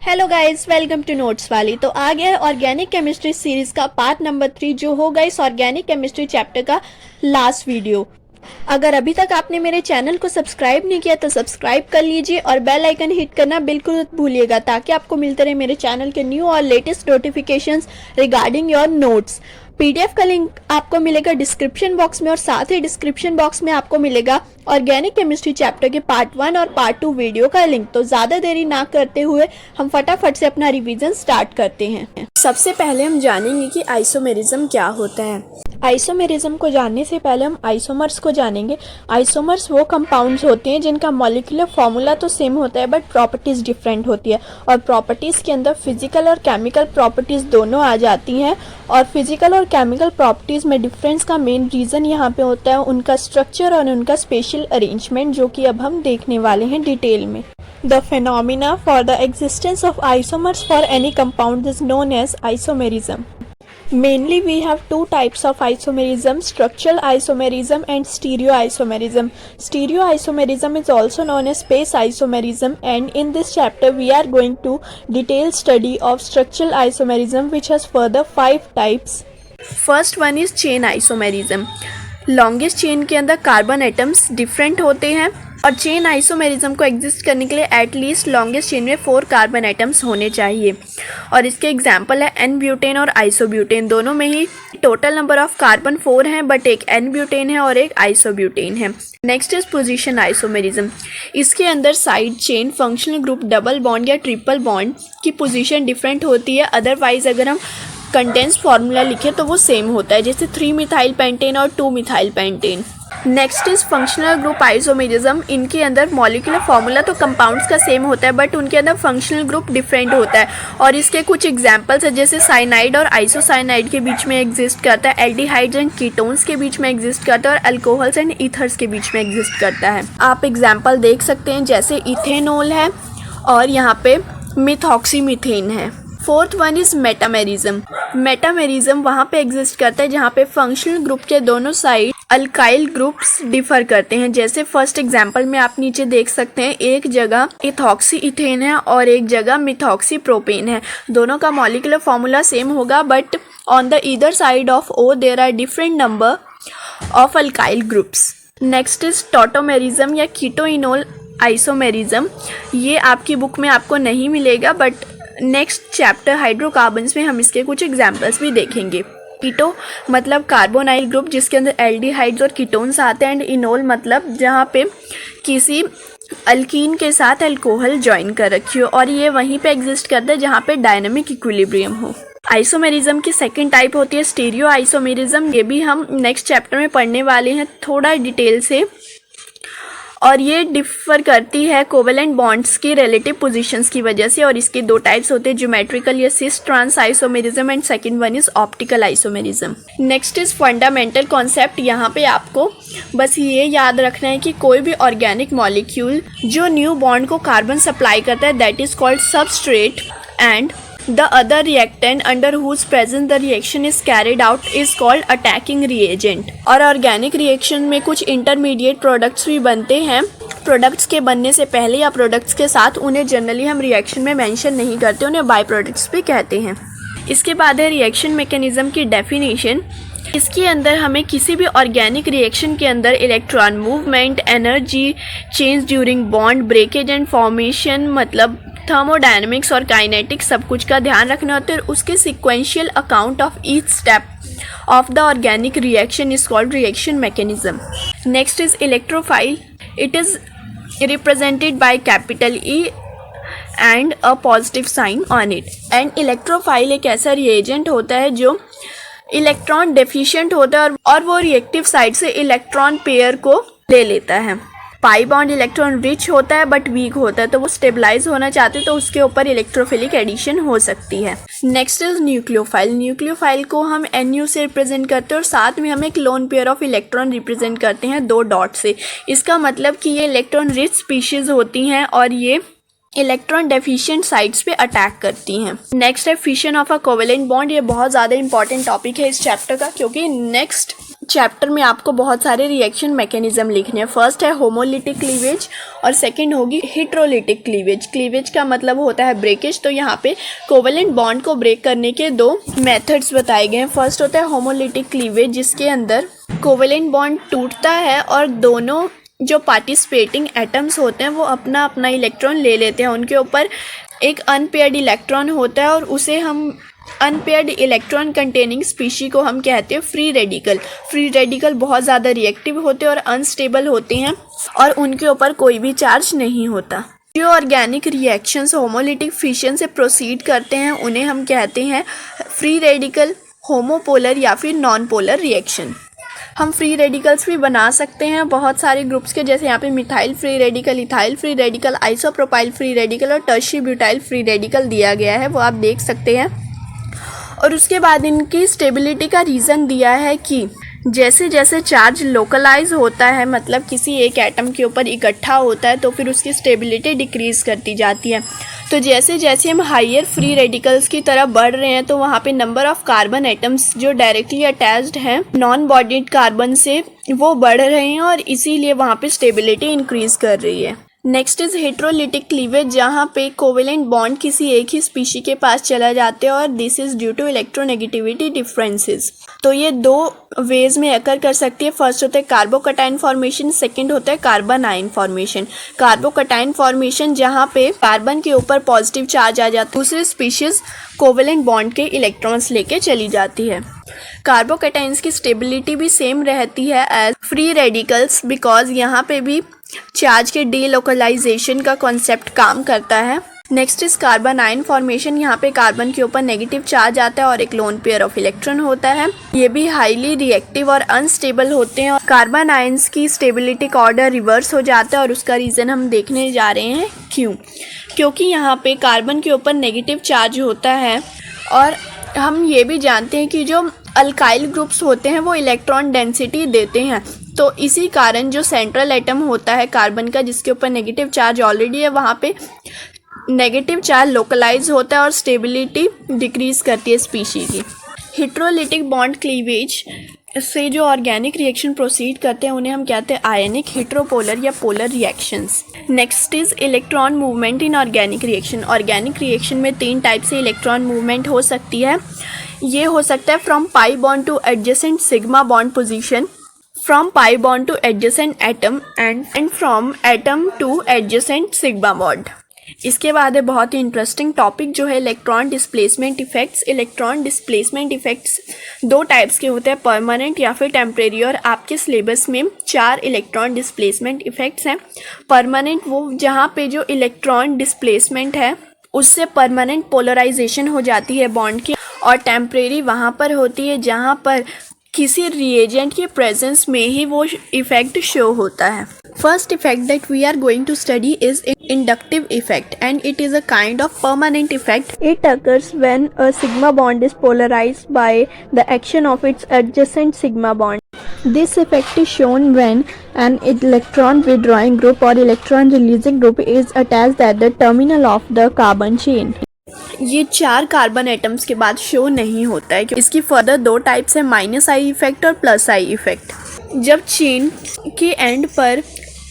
Hello guys, welcome to notes वाली। तो आ गया है ऑर्गेनिक केमिस्ट्री सीरीज का पार्ट नंबर 3 जो होगा इस ऑर्गेनिक केमिस्ट्री चैप्टर का लास्ट वीडियो। अगर अभी तक आपने मेरे चैनल को सब्सक्राइब नहीं किया तो सब्सक्राइब कर लीजिए और बेल आइकन हिट करना बिल्कुल मत भूलिएगा ताकि आपको मिलते रहे मेरे चैनल के न्यू और latest notifications regarding your notes. PDF का लिंक आपको मिलेगा डिस्क्रिप्शन बॉक्स में और साथ ही डिस्क्रिप्शन बॉक्स में आपको मिलेगा ऑर्गेनिक केमिस्ट्री चैप्टर के पार्ट 1 और पार्ट 2 वीडियो का लिंक। तो ज़्यादा देरी ना करते हुए हम फटाफट से अपना रिवीजन स्टार्ट करते हैं। सबसे पहले हम जानेंगे कि आइसोमेरिज्म क्या होता है। आइसोमेरिज्म को जानने से पहले हम आइसोमर्स को जानेंगे। आइसोमर्स वो कंपाउंड्स होते हैं जिनका मॉलिक्यूलर फॉर्मूला तो सेम होता है बट प्रॉपर्टीज़ डिफरेंट होती है, और प्रॉपर्टीज़ के अंदर फिजिकल और केमिकल प्रॉपर्टीज़ दोनों आ जाती हैं। और फिजिकल और केमिकल प्रॉपर्टीज़ में डिफरेंस का मेन रीज़न यहाँ पे होता है उनका स्ट्रक्चर और उनका स्पेशल अरेंजमेंट, जो कि अब हम देखने वाले हैं डिटेल में। The phenomena for the existence of isomers for any compound is known as isomerism. Mainly we have two types of isomerism: structural isomerism and stereoisomerism. Stereoisomerism is also known as space isomerism, and in this chapter we are going to detail study of structural isomerism, which has further 5 types. First one is chain isomerism. Longest chain के अंदर carbon atoms different होते हैं, और chain isomerism को exist करने के लिए at least longest chain में 4 कार्बन एटम्स होने चाहिए। और इसके एग्जांपल है एन ब्यूटेन और आइसोब्यूटेन। दोनों में ही टोटल नंबर ऑफ कार्बन 4 हैं, बट एक एन ब्यूटेन है और एक आइसोब्यूटेन है। Next is position isomerism. इसके अंदर side chain, functional group, double bond या ट्रिपल बॉन्ड की पोजीशन डिफरेंट होती है। अदरवाइज अगर हम कंडेंस फार्मूला लिखे तो वो सेम होता है, जैसे 3 मिथाइल पेंटेन और 2 methyl pentane. Next is functional group isomerism. इनके अंदर मॉलिक्यूलर फार्मूला तो कंपाउंड्स का सेम होता है बट उनके अंदर फंक्शनल ग्रुप डिफरेंट होता है, और इसके कुछ एग्जांपल्स है जैसे साइनाइड और आइसोसाइनाइड के बीच में एग्जिस्ट करता है, एल्डिहाइड्स एंड कीटोन्स के बीच में एग्जिस्ट करता है, और अल्कोहल्स एंड ईथर्स के बीच में एग्जिस्ट करता है। आप एग्जाम्पल देख सकते हैं जैसे इथेनॉल है और यहाँ पे मिथॉक्सीमीथेन है। Fourth one is metamerism. Metamerism वहाँ पे एग्जिस्ट करता है जहाँ पे फंक्शनल ग्रुप के दोनों साइड अल्काइल ग्रुप्स डिफर करते हैं। जैसे फर्स्ट एग्जांपल में आप नीचे देख सकते हैं, एक जगह इथॉक्सी इथेन है और एक जगह मिथॉक्सी प्रोपेन है। दोनों का मॉलिक्यूलर फॉर्मूला सेम होगा but on the ether side of O there are different number of alkyl groups. Next is tautomerism या कीटोइनोल आइसोमेरिज्म। ये आपकी बुक में आपको नहीं मिलेगा बट नेक्स्ट चैप्टर हाइड्रोकार्बन्स में हम इसके कुछ एग्जांपल्स भी देखेंगे। कीटो मतलब कार्बोनाइल ग्रुप जिसके अंदर एल्डिहाइड्स और कीटोन्स आते हैं, एंड इनोल मतलब जहाँ पे किसी अल्कीन के साथ अल्कोहल ज्वाइन कर रखी हो, और ये वहीं पे एग्जिस्ट करता है जहाँ पे डायनामिक इक्विलिब्रियम हो। आइसोमेरिज्म की सेकंड टाइप होती है स्टीरियो आइसोमेरिज्म। ये भी हम नेक्स्ट चैप्टर में पढ़ने वाले हैं थोड़ा डिटेल से, और ये डिफर करती है कोवेलेंट बॉन्ड्स की रिलेटिव पोजीशंस की वजह से। और इसके 2 टाइप्स होते हैं, ज्योमेट्रिकल या cis trans isomerism, and second one is optical isomerism. Next is fundamental concept. यहाँ पे आपको बस ये याद रखना है कि कोई भी ऑर्गेनिक मॉलिक्यूल जो न्यू बॉन्ड को कार्बन सप्लाई करता है that is called substrate, and the other reactant under whose presence the reaction is carried out is called attacking reagent। और ऑर्गेनिक रिएक्शन में कुछ इंटरमीडिएट प्रोडक्ट्स भी बनते हैं। प्रोडक्ट्स के बनने से पहले या प्रोडक्ट्स के साथ उन्हें जनरली हम रिएक्शन में मेंशन नहीं करते, उन्हें बाय प्रोडक्ट्स भी कहते हैं। इसके बाद है रिएक्शन मैकेनिज्म की डेफिनेशन। इसके अंदर हमें किसी भी ऑर्गेनिक रिएक्शन के अंदर electron movement, energy change during bond breakage and formation, मतलब थर्मोडायनेमिक्स और काइनेटिक्स सब कुछ का ध्यान रखना होता है। उसके sequential account of each step of the organic reaction is called reaction mechanism. Next is electrophile. It is represented by capital E and a positive sign on it. And electrophile एक ऐसा रिएजेंट होता है जो electron deficient होता है और वो reactive side से इलेक्ट्रॉन पेयर को ले लेता है। पाई बॉन्ड इलेक्ट्रॉन रिच होता है बट वीक होता है, तो वो स्टेबलाइज होना चाहते हैं तो उसके ऊपर इलेक्ट्रोफिलिक एडिशन हो सकती है। Next is nucleophile. न्यूक्लियोफाइल को हम NU से रिप्रेजेंट करते हैं और साथ में हम एक lone pair of electron represent करते हैं 2 डॉट से। इसका मतलब कि ये इलेक्ट्रॉन रिच स्पीशीज होती हैं और ये इलेक्ट्रॉन डेफिशिएंट साइट्स पे अटैक करती हैं। नेक्स्ट है fission of a covalent bond. ये बहुत ज़्यादा इंपॉर्टेंट टॉपिक है इस चैप्टर का, क्योंकि नेक्स्ट चैप्टर में आपको बहुत सारे रिएक्शन मैकेनिज्म लिखने हैं। फर्स्ट है होमोलिटिक क्लीवेज और सेकंड होगी हेट्रोलिटिक क्लीवेज। क्लीवेज का मतलब होता है ब्रेकेज। तो यहाँ पे कोवेलेंट बॉन्ड को ब्रेक करने के दो मेथड्स बताए गए हैं। फर्स्ट होता है होमोलिटिक क्लीवेज, जिसके अंदर कोवेलेंट बॉन्ड टूटता है और दोनों जो पार्टिसिपेटिंग एटम्स होते हैं वो अपना अपना इलेक्ट्रॉन ले लेते हैं। उनके ऊपर एक अनपेयर्ड इलेक्ट्रॉन होता है और उसे हम अनपेयर्ड इलेक्ट्रॉन कंटेनिंग स्पीशी को हम कहते हैं फ्री रेडिकल। फ्री रेडिकल बहुत ज़्यादा रिएक्टिव होते हैं और अनस्टेबल होते हैं और उनके ऊपर कोई भी चार्ज नहीं होता। जो ऑर्गेनिक रिएक्शंस होमोलिटिक फिशन से प्रोसीड करते हैं उन्हें हम कहते हैं फ्री रेडिकल, होमोपोलर या फिर नॉन पोलर रिएक्शन। हम फ्री रेडिकल्स भी बना सकते हैं बहुत सारे ग्रुप्स के, जैसे यहाँ पे methyl free radical, ethyl free radical, isopropyl free radical और टर्शी ब्यूटाइल फ्री रेडिकल दिया गया है, वो आप देख सकते हैं। और उसके बाद इनकी स्टेबिलिटी का रीज़न दिया है कि जैसे जैसे चार्ज लोकलाइज होता है, मतलब किसी एक एटम के ऊपर इकट्ठा होता है, तो फिर उसकी स्टेबिलिटी डिक्रीज़ करती जाती है। तो जैसे जैसे हम हायर फ्री रेडिकल्स की तरफ बढ़ रहे हैं तो वहाँ पे नंबर ऑफ कार्बन एटम्स जो डायरेक्टली अटैच्ड हैं नॉन बॉन्डेड कार्बन से वो बढ़ रहे हैं और इसीलिए वहाँ पे स्टेबिलिटी इंक्रीज़ कर रही है। नेक्स्ट इज हेट्रोलिटिक क्लीवेज, जहाँ पे कोवेलेंट बॉन्ड किसी एक ही स्पीशी के पास चला जाते हैं और this is due to electronegativity differences. तो ये दो वेज में अकर कर सकती है। फर्स्ट होता है कार्बोकटाइन फॉर्मेशन, सेकंड होता है कार्बन आयन फॉर्मेशन। कार्बोकटाइन फॉर्मेशन जहाँ पे कार्बन के ऊपर पॉजिटिव चार्ज आ जाता है, दूसरे स्पीशीज कोवेलेंट बॉन्ड के इलेक्ट्रॉन्स लेके चली जाती है। कार्बोकटाइन्स की स्टेबिलिटी भी सेम रहती है एज फ्री रेडिकल्स, बिकॉज यहाँ पे भी चार्ज के डीलोकलाइजेशन का कॉन्सेप्ट काम करता है। Next is carbon ion formation, यहाँ पे कार्बन के ऊपर नेगेटिव चार्ज आता है और एक लोन पेयर ऑफ इलेक्ट्रॉन होता है। ये भी हाईली रिएक्टिव और अनस्टेबल होते हैं और कार्बन आयन्स की स्टेबिलिटी का ऑर्डर रिवर्स हो जाता है और उसका रीज़न हम देखने जा रहे हैं क्यों। क्योंकि यहाँ पे कार्बन के ऊपर नेगेटिव चार्ज होता है और हम ये भी जानते हैं कि जो अल्काइल ग्रुप्स होते हैं वो इलेक्ट्रॉन डेंसिटी देते हैं। तो इसी कारण जो सेंट्रल एटम होता है कार्बन का, जिसके ऊपर नेगेटिव चार्ज ऑलरेडी है, वहाँ पे नेगेटिव चार्ज लोकलाइज होता है और स्टेबिलिटी डिक्रीज करती है स्पीशी की। हेट्रोलिटिक बॉन्ड क्लीवेज से जो ऑर्गेनिक रिएक्शन प्रोसीड करते हैं उन्हें हम कहते हैं आयनिक, हेट्रोपोलर या polar reactions. Next is electron movement in organic reaction. Organic reaction में 3 टाइप से इलेक्ट्रॉन मूवमेंट हो सकती है। ये हो सकता है from pi bond two adjacent sigma bond position, from pi bond to adjacent atom and from atom to adjacent sigma bond। इसके बाद है बहुत ही इंटरेस्टिंग टॉपिक जो है electron displacement effects. Electron displacement effects 2 types के होते हैं, परमानेंट या फिर टेम्परेरी, और आपके सिलेबस में 4 इलेक्ट्रॉन डिस्प्लेसमेंट इफेक्ट्स हैं। परमानेंट वो जहाँ पे जो इलेक्ट्रॉन डिस्प्लेसमेंट है उससे परमानेंट पोलराइजेशन हो जाती है बॉन्ड की, और टेम्परेरी वहाँ पर होती है जहाँ पर किसी रिएजेंट के प्रेजेंस में ही वो इफेक्ट शो होता है। First effect that we are going to study is inductive effect and it is a kind of permanent effect. It occurs when a sigma bond is polarized by the action of its adjacent sigma bond. This effect is shown when an electron withdrawing group or electron releasing group is attached at the terminal of the carbon chain. ये 4 carbon atoms के बाद show नहीं होता है। इसकी further 2 types है, minus I effect और plus I effect. जब चेन के एंड पर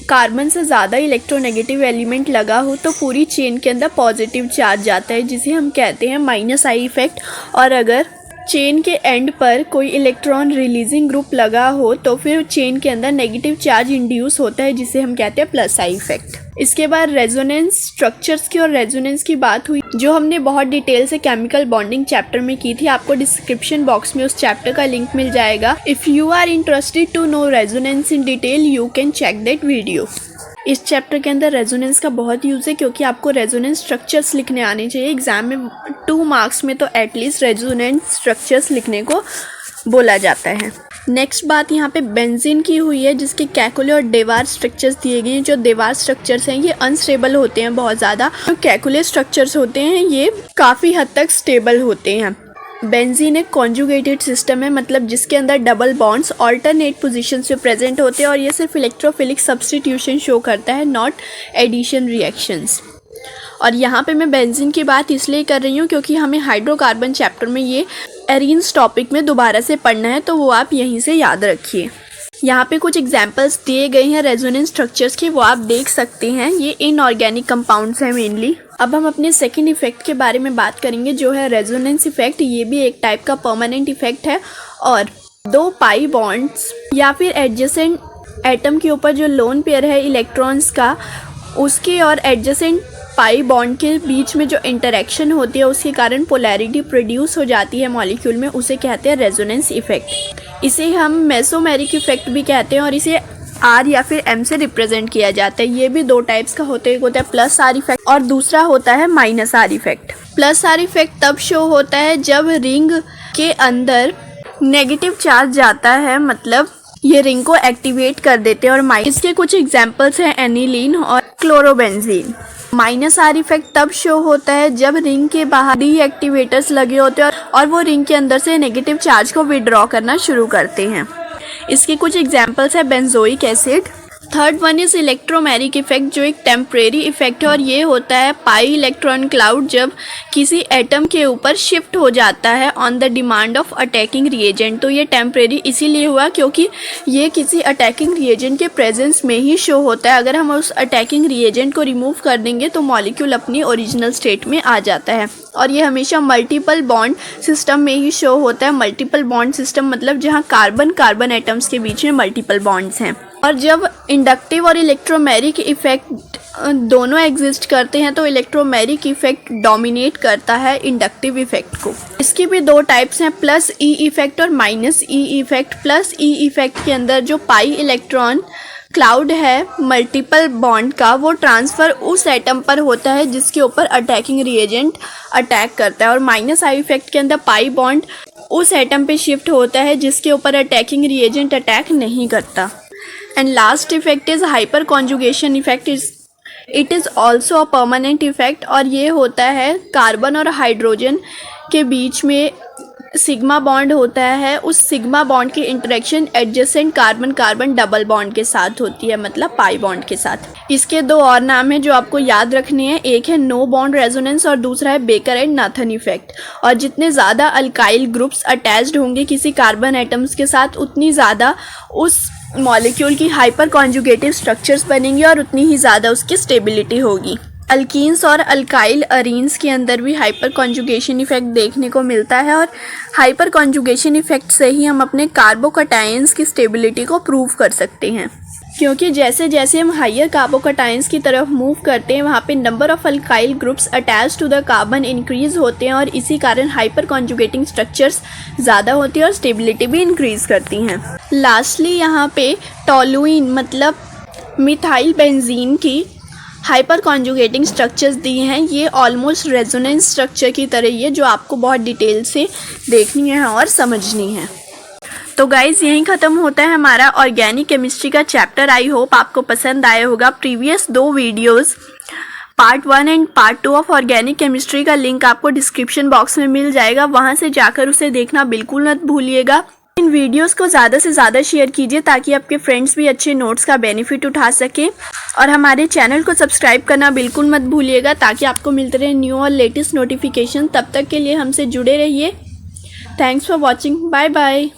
कार्बन से ज़्यादा इलेक्ट्रोनेगेटिव एलिमेंट लगा हो तो पूरी चेन के अंदर पॉजिटिव चार्ज जाता है, जिसे हम कहते हैं माइनस आई इफेक्ट। और अगर चेन के एंड पर कोई इलेक्ट्रॉन रिलीजिंग ग्रुप लगा हो तो फिर चेन के अंदर नेगेटिव चार्ज इंड्यूस होता है, जिसे हम कहते हैं प्लस आई इफेक्ट। इसके बाद रेजोनेंस स्ट्रक्चर्स की और रेजोनेंस की बात हुई, जो हमने बहुत डिटेल से केमिकल बॉन्डिंग चैप्टर में की थी। आपको डिस्क्रिप्शन बॉक्स में उस चैप्टर का लिंक मिल जाएगा। If you are interested to know resonance in detail you can check that video. इस चैप्टर के अंदर रेजोनेंस का बहुत यूज़ है, क्योंकि आपको रेजोनेंस स्ट्रक्चर्स लिखने आने चाहिए। एग्जाम में 2 मार्क्स में तो एटलीस्ट रेजोनेंस स्ट्रक्चर्स लिखने को बोला जाता है। नेक्स्ट बात यहाँ पे बेंजीन की हुई है, जिसके कैकुले और डेवार स्ट्रक्चर्स दिए गए हैं। जो डेवार स्ट्रक्चर्स हैं ये अनस्टेबल होते हैं बहुत ज़्यादा, जो कैकुले स्ट्रक्चर्स होते हैं ये काफ़ी हद तक स्टेबल होते हैं। बेंजीन एक कॉन्जुगेटेड सिस्टम है, मतलब जिसके अंदर डबल बॉन्ड्स ऑल्टरनेट पोजीशन से प्रेजेंट होते हैं, और ये सिर्फ इलेक्ट्रोफिलिक सब्स्टिट्यूशन शो करता है, नॉट एडिशन रिएक्शंस। और यहाँ पे मैं बेंजीन की बात इसलिए कर रही हूँ क्योंकि हमें हाइड्रोकार्बन चैप्टर में ये एरीन्स टॉपिक में दोबारा से पढ़ना है तो वो आप यहीं से याद रखिए। यहाँ पे कुछ एग्जाम्पल्स दिए गए हैं रेजोनेंस स्ट्रक्चर्स के, वो आप देख सकते हैं। ये इनऑर्गेनिक कंपाउंड्स हैं मेनली। अब हम अपने सेकंड इफेक्ट के बारे में बात करेंगे जो है रेजोनेंस इफेक्ट। ये भी एक टाइप का परमानेंट इफेक्ट है और दो पाई बॉन्ड्स या फिर एडजेसेंट एटम के ऊपर जो लोन पेयर है इलेक्ट्रॉन्स का, उसके और एडजेसेंट पाई बॉन्ड के बीच में जो इंटरेक्शन होती है उसके कारण पोलैरिटी प्रोड्यूस हो जाती है मॉलिक्यूल में, उसे कहते हैं रेजोनेंस इफेक्ट। इसे हम मेसोमेरिक इफेक्ट भी कहते हैं और इसे आर या फिर एम से रिप्रेजेंट किया जाता है। ये भी दो टाइप्स का होता है, एक होता है प्लस आर इफेक्ट और दूसरा होता है minus are effect. Plus are effect तब शो होता है जब रिंग के अंदर नेगेटिव चार्ज जाता है, मतलब ये रिंग को एक्टिवेट कर देते हैं। और इसके कुछ एग्जांपल्स हैं एनिलीन और क्लोरोबेंजीन। माइनस आर इफेक्ट तब शो होता है जब रिंग के बाहर डीएक्टिवेटर्स लगे होते हैं और वो रिंग के अंदर से नेगेटिव चार्ज को विड्रॉ करना शुरू करते हैं। इसके कुछ एग्जांपल्स है benzoic acid. Third one is electromeric effect जो एक टेम्परेरी इफेक्ट है और ये होता है पाई इलेक्ट्रॉन क्लाउड जब किसी एटम के ऊपर शिफ्ट हो जाता है on the demand of attacking reagent. तो ये टेम्परेरी इसीलिए हुआ क्योंकि ये किसी अटैकिंग रिएजेंट के प्रेजेंस में ही शो होता है। अगर हम उस अटैकिंग रिएजेंट को रिमूव कर देंगे तो मॉलिक्यूल अपनी ओरिजिनल स्टेट में आ जाता है। और ये हमेशा मल्टीपल बॉन्ड सिस्टम में ही शो होता है। मल्टीपल बॉन्ड सिस्टम मतलब जहाँ कार्बन कार्बन एटम्स के बीच में मल्टीपल बॉन्ड्स हैं। और जब इंडक्टिव और इलेक्ट्रोमेरिक इफेक्ट दोनों एग्जिस्ट करते हैं तो इलेक्ट्रोमेरिक इफेक्ट डोमिनेट करता है इंडक्टिव इफेक्ट को। इसकी भी दो टाइप्स हैं, प्लस ई इफेक्ट और minus E effect. Plus E effect के अंदर जो पाई इलेक्ट्रॉन क्लाउड है मल्टीपल बॉन्ड का, वो ट्रांसफ़र उस एटम पर होता है जिसके ऊपर अटैकिंग रिएजेंट अटैक करता है। और माइनस आई इफेक्ट के अंदर पाई बॉन्ड उस एटम पे शिफ्ट होता है जिसके ऊपर अटैकिंग रिएजेंट अटैक नहीं करता। And last effect is hyperconjugation effect. It is also a permanent effect और ये होता है कार्बन और हाइड्रोजन के बीच में सिग्मा बॉन्ड होता है। उस सिग्मा बॉन्ड की interaction adjacent carbon carbon double bond के साथ होती है, मतलब पाई बॉन्ड के साथ। इसके दो और नाम हैं जो आपको याद रखने हैं, एक है नो बॉन्ड रेजोनेंस और दूसरा है बेकर एंड नाथन इफेक्ट। और जितने ज़्यादा अल्काइल ग्रुप्स अटैच्ड होंगे किसी कार्बन एटम्स के साथ उतनी ज़्यादा उस मॉलिक्यूल की हाइपर कॉन्जुगेटिव स्ट्रक्चर्स बनेंगी और उतनी ही ज़्यादा उसकी स्टेबिलिटी होगी। अल्कीन्स और अल्काइल अरीन्स के अंदर भी हाइपर कॉन्जुगेशन इफेक्ट देखने को मिलता है और हाइपर कॉन्जुगेशन इफेक्ट से ही हम अपने कार्बोकटायंस की स्टेबिलिटी को प्रूव कर सकते हैं, क्योंकि जैसे जैसे हम हायर कार्बोकटायंस की तरफ मूव करते हैं वहाँ पे number of alkyl groups attach to the carbon increase होते हैं और इसी कारण हाइपर कॉन्जुगेटिंग स्ट्रक्चर्स ज़्यादा होती है और स्टेबिलिटी भी इंक्रीज करती हैं। लास्टली यहाँ पे टोलुइन मतलब मिथाइल बेंजीन की हाइपर कॉन्जुगेटिंग स्ट्रक्चर्स दिए हैं। ये ऑलमोस्ट रेजोनेंस स्ट्रक्चर की तरह ही है जो आपको बहुत डिटेल से देखनी है और समझनी है। तो गाइज़ यहीं ख़त्म होता है हमारा ऑर्गेनिक केमिस्ट्री का चैप्टर। आई होप आपको पसंद आया होगा। प्रीवियस दो videos part 1 and part 2 of organic chemistry का लिंक आपको डिस्क्रिप्शन बॉक्स में मिल जाएगा, वहाँ से जाकर उसे देखना बिल्कुल मत भूलिएगा। इन वीडियोस को ज़्यादा से ज़्यादा शेयर कीजिए ताकि आपके फ्रेंड्स भी अच्छे नोट्स का बेनिफिट उठा सकें और हमारे चैनल को सब्सक्राइब करना बिल्कुल मत भूलिएगा ताकि आपको मिलते रहे न्यू और लेटेस्ट नोटिफिकेशन। तब तक के लिए हमसे जुड़े रहिए। Thanks for watching. Bye bye.